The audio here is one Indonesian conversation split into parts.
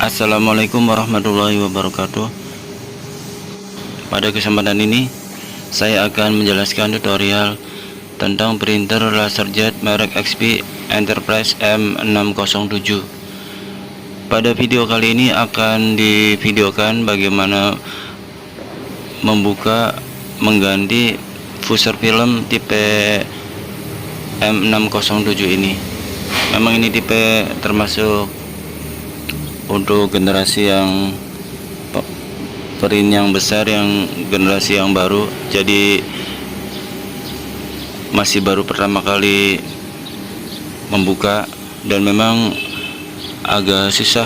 Assalamualaikum warahmatullahi wabarakatuh. Pada kesempatan ini saya akan menjelaskan tutorial tentang printer LaserJet merek HP Enterprise M607. Pada video kali ini akan divideokan bagaimana membuka mengganti fuser film tipe M607 ini. Memang ini tipe termasuk untuk generasi yang print yang besar, yang generasi yang baru, jadi masih baru pertama kali membuka dan memang agak susah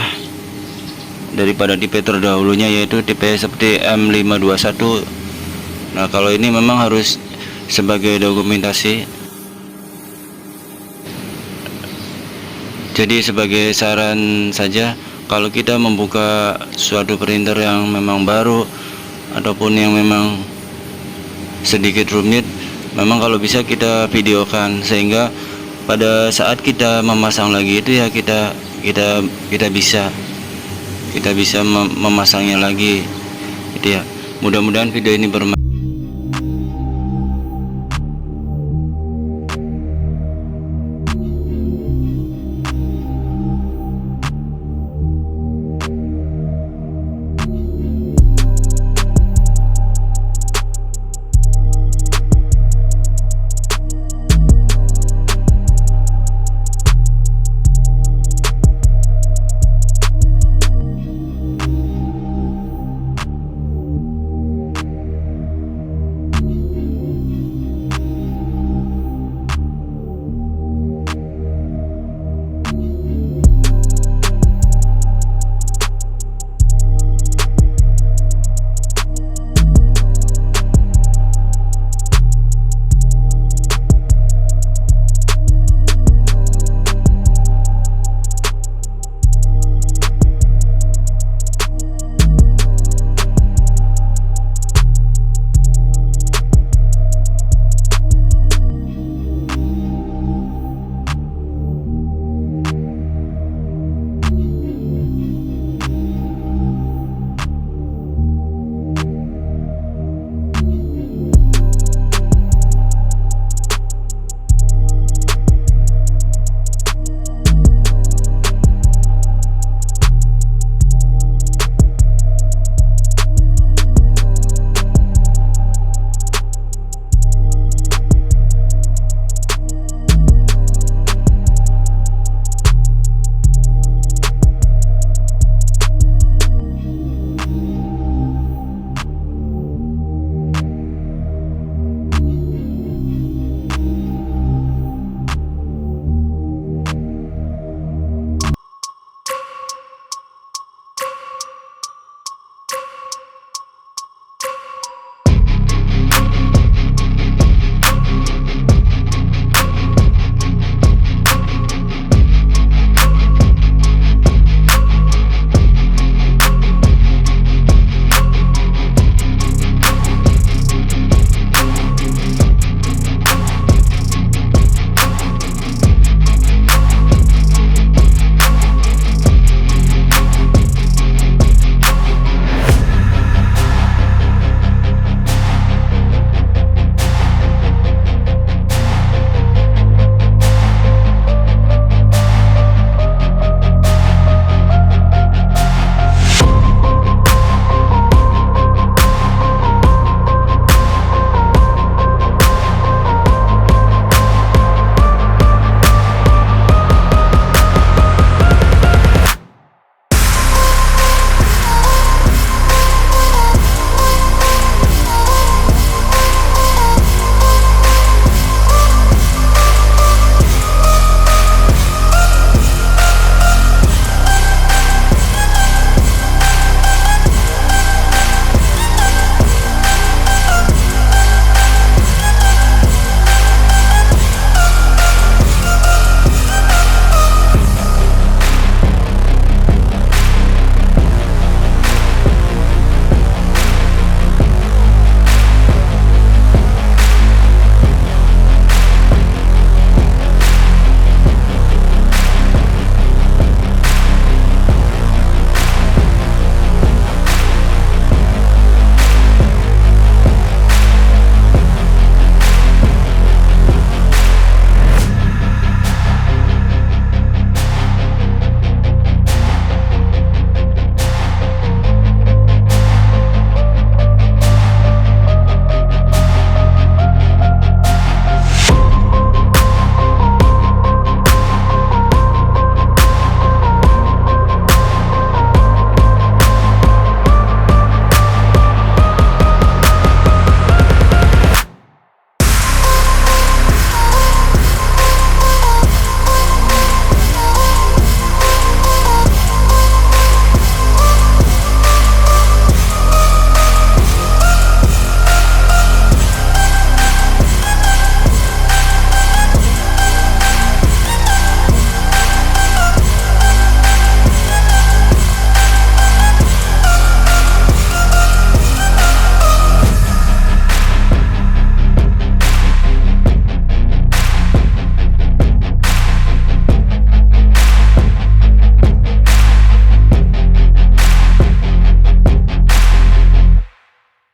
daripada tipe terdahulunya, yaitu tipe seperti M521. Nah, kalau ini memang harus sebagai dokumentasi. Jadi sebagai saran saja, kalau kita membuka suatu printer yang memang baru ataupun yang memang sedikit rumit, memang kalau bisa kita videokan, sehingga pada saat kita memasang lagi itu ya kita bisa memasangnya lagi, gitu ya. Mudah-mudahan video ini bermanfaat.